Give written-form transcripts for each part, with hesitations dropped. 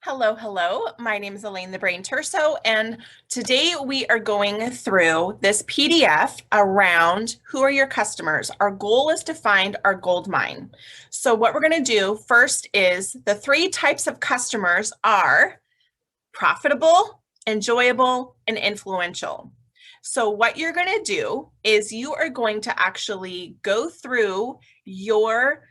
Hello, hello. My name is Elaine the Brain Terso, and today we are going through this PDF around who are your customers. Our goal is to find our gold mine. So what we're going to do first is the three types of customers are profitable, enjoyable, and influential. So what you're going to do is you are going to actually go through your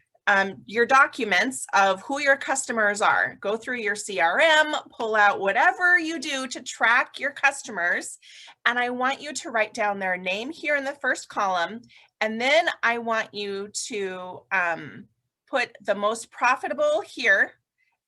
documents of who your customers are. Go through your CRM, pull out whatever you do to track your customers. And I want you to write down their name here in the first column. And then I want you to put the most profitable here.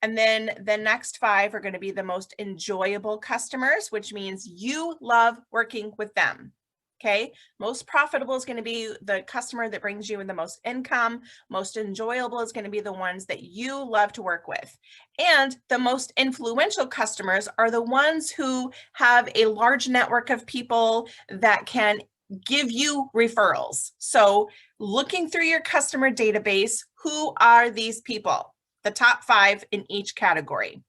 And then the next five are going to be the most enjoyable customers, which means you love working with them. Okay, most profitable is going to be the customer that brings you in the most income. Most enjoyable is going to be the ones that you love to work with. And the most influential customers are the ones who have a large network of people that can give you referrals. So looking through your customer database, who are these people? The top five in each category.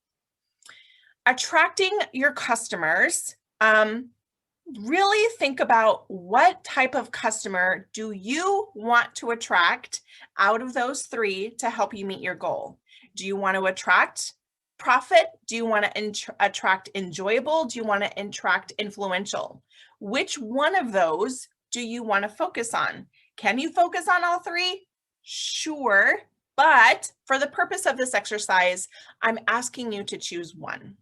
Attracting your customers, really think about what type of customer do you want to attract out of those three to help you meet your goal. Do you want to attract profit? Do you want to attract enjoyable? Do you want to attract influential? Which one of those do you want to focus on? Can you focus on all three? Sure. But for the purpose of this exercise, I'm asking you to choose one.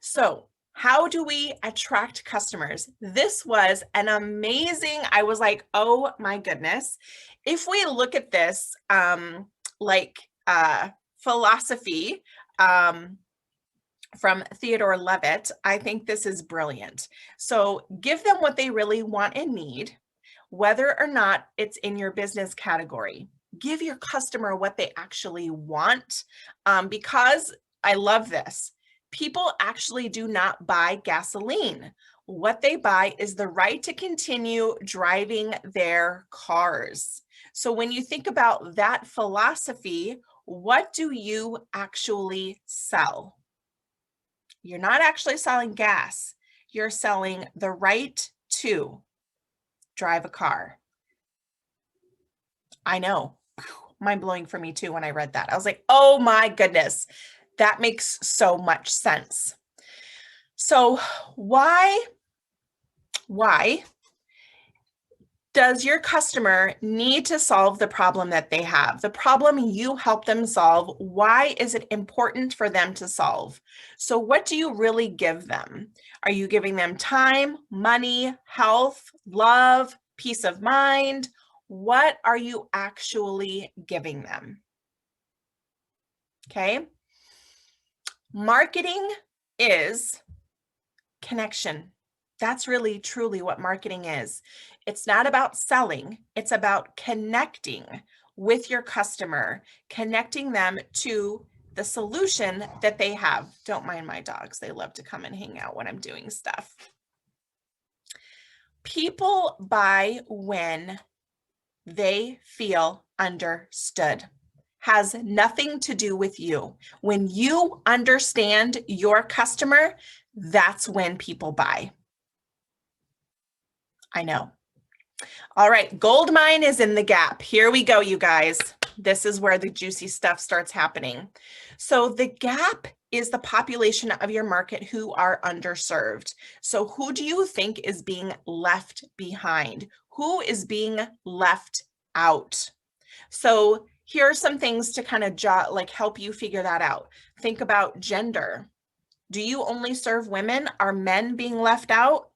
So how do we attract customers? This was an amazing, I was like, oh my goodness. If we look at this philosophy from Theodore Levitt, I think this is brilliant. So give them what they really want and need, whether or not it's in your business category. Give your customer what they actually want, because I love this. People actually do not buy gasoline. What they buy is the right to continue driving their cars. So when you think about that philosophy, what do you actually sell? You're not actually selling gas. You're selling the right to drive a car. I know. Mind blowing for me too when I read that. I was like, oh my goodness, that makes so much sense. So why does your customer need to solve the problem that they have? The problem you help them solve, why is it important for them to solve? So what do you really give them? Are you giving them time, money, health, love, peace of mind? What are you actually giving them? Okay. Marketing is connection. That's really truly what marketing is. It's not about selling. It's about connecting with your customer, connecting them to the solution that they have. Don't mind my dogs. They love to come and hang out when I'm doing stuff. People buy when they feel understood. Has nothing to do with you. When you understand your customer, that's when people buy. I know. All right, Goldmine is in the gap. Here we go, you guys. This is where the juicy stuff starts happening. So the gap is the population of your market who are underserved. So who do you think is being left behind? Who is being left out? So here are some things to kind of help you figure that out. Think about gender. Do you only serve women? Are men being left out?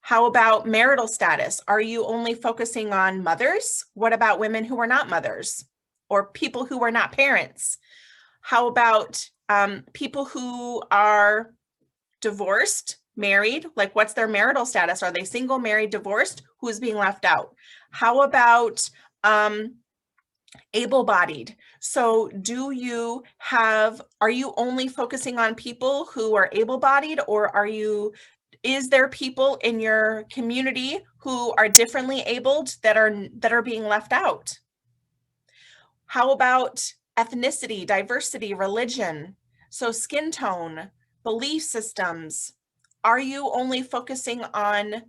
How about marital status? Are you only focusing on mothers? What about women who are not mothers or people who are not parents? How about people who are divorced, married? Like, what's their marital status? Are they single, married, divorced? Who's being left out? How about able-bodied? So are you only focusing on people who are able-bodied, or is there people in your community who are differently abled that are being left out? How about ethnicity, diversity, religion. So skin tone, belief systems. Are you only focusing on,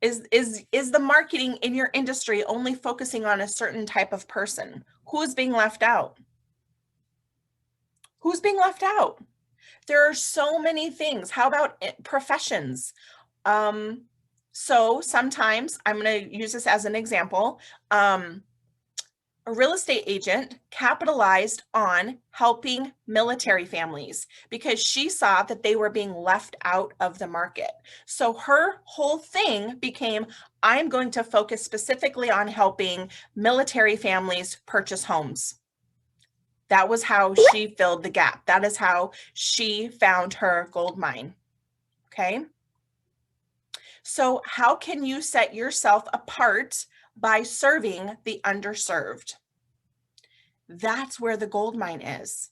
is the marketing in your industry only focusing on a certain type of person? Who's being left out? Who's being left out? There are so many things. How about professions? So sometimes, I'm going to use this as an example. A real estate agent capitalized on helping military families because she saw that they were being left out of the market. So her whole thing became, I'm going to focus specifically on helping military families purchase homes. That was how she filled the gap. That is how she found her gold mine. Okay. So how can you set yourself apart by serving the underserved? That's where the gold mine is.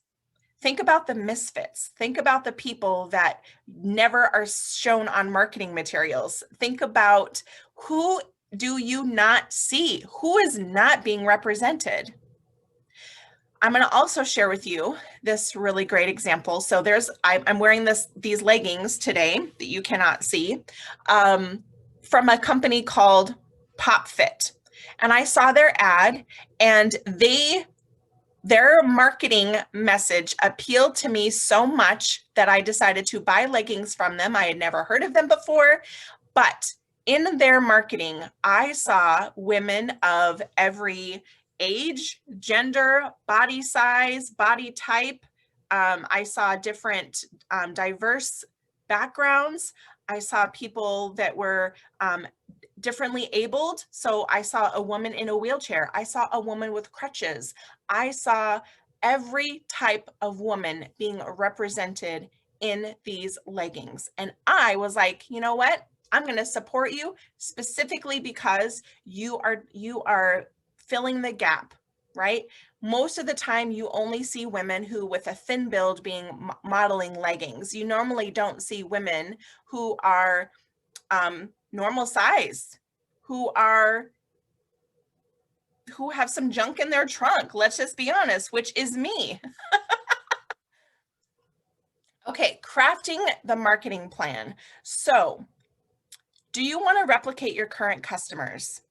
Think about the misfits. Think about the people that never are shown on marketing materials. Think about, who do you not see? Who is not being represented? I'm going to also share with you this really great example. So I'm wearing these leggings today that you cannot see, from a company called Pop Fit. And I saw their ad, and their marketing message appealed to me so much that I decided to buy leggings from them. I had never heard of them before, but in their marketing, I saw women of every age, gender, body size, body type. I saw different diverse backgrounds. I saw people that were differently abled. So I saw a woman in a wheelchair. I saw a woman with crutches. I saw every type of woman being represented in these leggings. And I was like, you know what? I'm going to support you specifically because you are filling the gap, right? Most of the time you only see women who with a thin build being modeling leggings. You normally don't see women who are normal size, who have some junk in their trunk. Let's just be honest, which is me. Okay, crafting the marketing plan. So, do you want to replicate your current customers?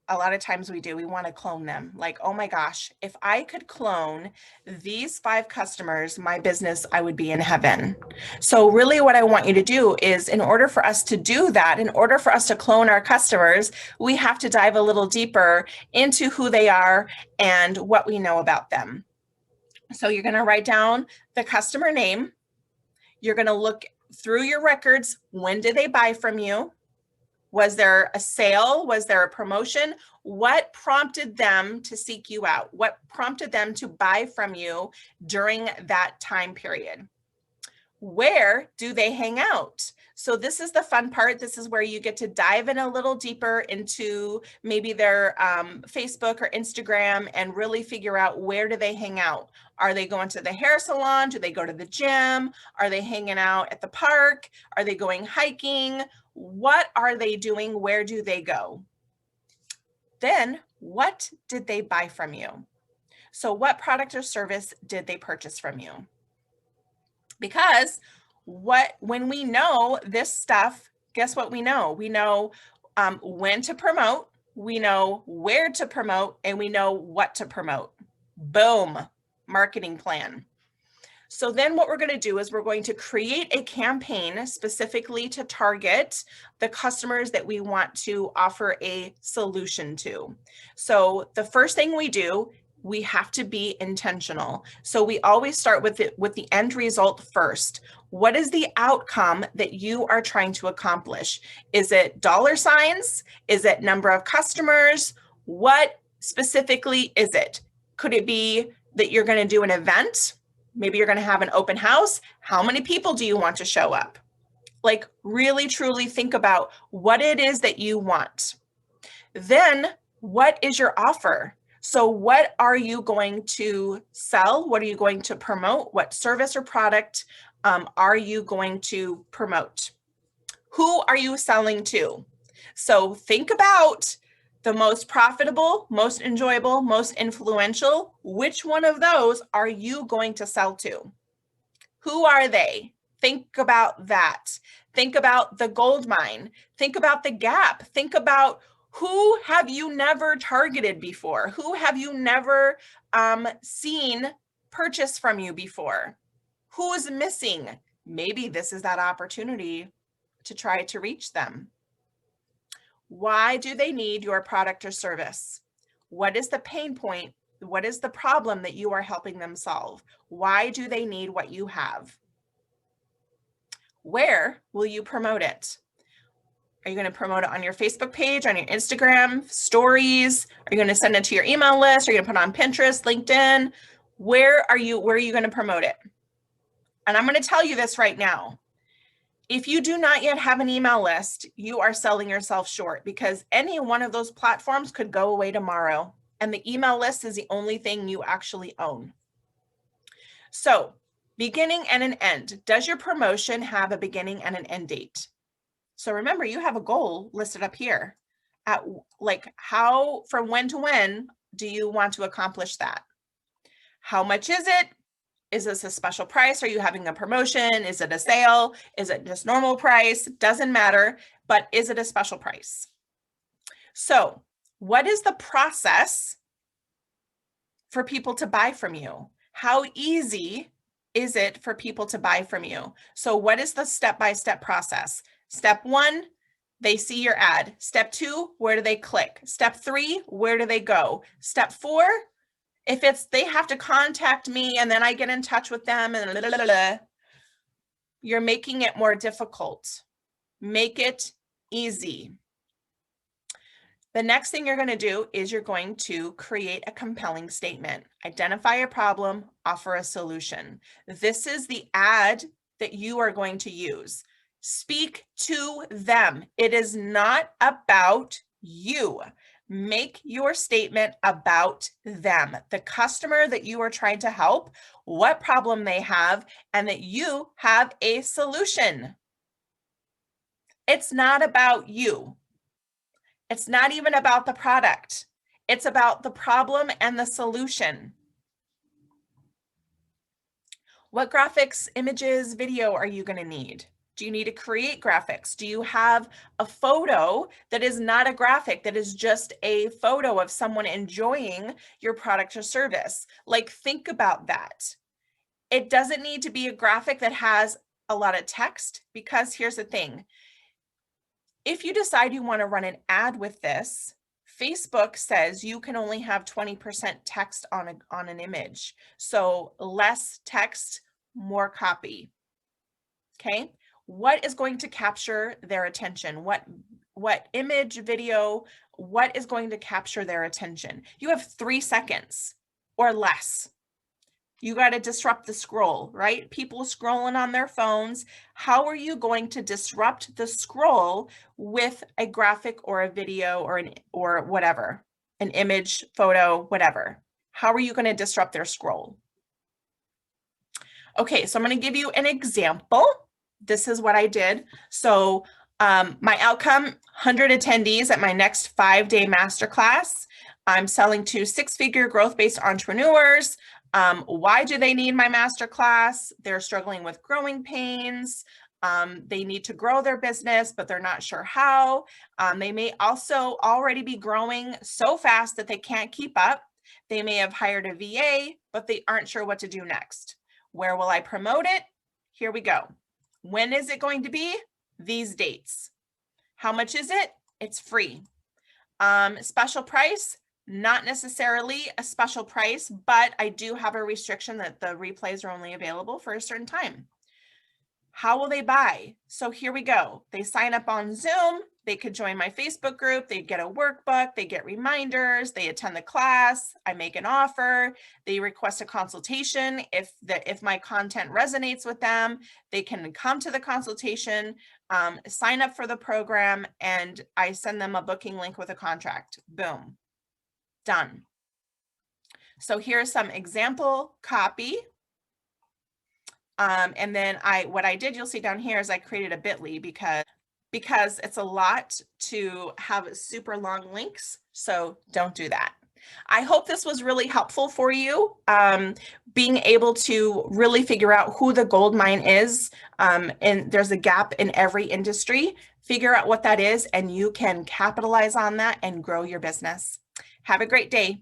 A lot of times we do. We want to clone them. Like, oh my gosh, if I could clone these 5 customers, my business, I would be in heaven. So really what I want you to do is, in order for us to do that, in order for us to clone our customers, we have to dive a little deeper into who they are and what we know about them. So you're going to write down the customer name. You're going to look through your records. When did they buy from you? Was there a sale? Was there a promotion? What prompted them to seek you out? What prompted them to buy from you during that time period? Where do they hang out? So this is the fun part. This is where you get to dive in a little deeper into maybe their Facebook or Instagram and really figure out, where do they hang out? Are they going to the hair salon? Do they go to the gym? Are they hanging out at the park? Are they going hiking? What are they doing? Where do they go? Then, what did they buy from you? So what product or service did they purchase from you? Because when we know this stuff, guess what we know? We know when to promote, we know where to promote, and we know what to promote. Boom, marketing plan. So then what we're going to do is we're going to create a campaign specifically to target the customers that we want to offer a solution to. So the first thing we do, we have to be intentional. So we always start with the end result first. What is the outcome that you are trying to accomplish? Is it dollar signs? Is it number of customers? What specifically is it? Could it be that you're going to do an event? Maybe you're going to have an open house. How many people do you want to show up? Like, really, truly think about what it is that you want. Then, what is your offer? So what are you going to sell? What are you going to promote? What service or product are you going to promote? Who are you selling to? So think about The most profitable, most enjoyable, most influential, which one of those are you going to sell to? Who are they? Think about that. Think about the Goldmine. Think about the Gap. Think about who have you never targeted before? Who have you never seen purchase from you before? Who is missing? Maybe this is that opportunity to try to reach them. Why do they need your product or service? What is the pain point? What is the problem that you are helping them solve? Why do they need what you have? Where will you promote it? Are you going to promote it on your Facebook page, on your Instagram stories? Are you going to send it to your email list? Are you going to put it on Pinterest, LinkedIn? Where are you going to promote it? And I'm going to tell you this right now. If you do not yet have an email list, you are selling yourself short, because any one of those platforms could go away tomorrow, and the email list is the only thing you actually own. So, beginning and an end. Does your promotion have a beginning and an end date? So remember, you have a goal listed up here at like how, from when to when do you want to accomplish that? How much is it? Is this a special price? Are you having a promotion? Is it a sale? Is it just normal price? Doesn't matter, but is it a special price? So what is the process for people to buy from you? How easy is it for people to buy from you? So what is the step-by-step process? Step 1, they see your ad. Step 2, where do they click? Step 3, where do they go? Step 4, if it's they have to contact me and then I get in touch with them and blah, blah, blah, you're making it more difficult. Make it easy. The next thing you're going to do is you're going to create a compelling statement. Identify a problem, offer a solution. This is the ad that you are going to use. Speak to them. It is not about you. Make your statement about them, the customer that you are trying to help, what problem they have, and that you have a solution. It's not about you. It's not even about the product. It's about the problem and the solution. What graphics, images, video are you going to need? Do you need to create graphics? Do you have a photo that is not a graphic, that is just a photo of someone enjoying your product or service? Like, think about that. It doesn't need to be a graphic that has a lot of text, because here's the thing. If you decide you want to run an ad with this, Facebook says you can only have 20% text on an image. So less text, more copy. Okay. What is going to capture their attention? What image, video, what is going to capture their attention? You have 3 seconds or less. You got to disrupt the scroll, right? People scrolling on their phones. How are you going to disrupt the scroll with a graphic or a video or whatever, an image, photo, whatever? How are you going to disrupt their scroll? Okay, so I'm going to give you an example. This is what I did. So my outcome, 100 attendees at my next 5-day masterclass. I'm selling to 6-figure growth-based entrepreneurs. Why do they need my masterclass? They're struggling with growing pains. They need to grow their business, but they're not sure how. They may also already be growing so fast that they can't keep up. They may have hired a VA, but they aren't sure what to do next. Where will I promote it? Here we go. When is it going to be? These dates. How much is it? It's free. Special price? Not necessarily a special price, but I do have a restriction that the replays are only available for a certain time. How will they buy? So here we go. They sign up on Zoom. They could join my Facebook group. They get a workbook. They get reminders. They attend the class. I make an offer. They request a consultation. If my content resonates with them, they can come to the consultation, sign up for the program, and I send them a booking link with a contract. Boom. Done. So here's some example copy. And then what I did, you'll see down here, is I created a bit.ly because it's a lot to have super long links. So don't do that. I hope this was really helpful for you. Being able to really figure out who the gold mine is, and there's a gap in every industry. Figure out what that is, and you can capitalize on that and grow your business. Have a great day.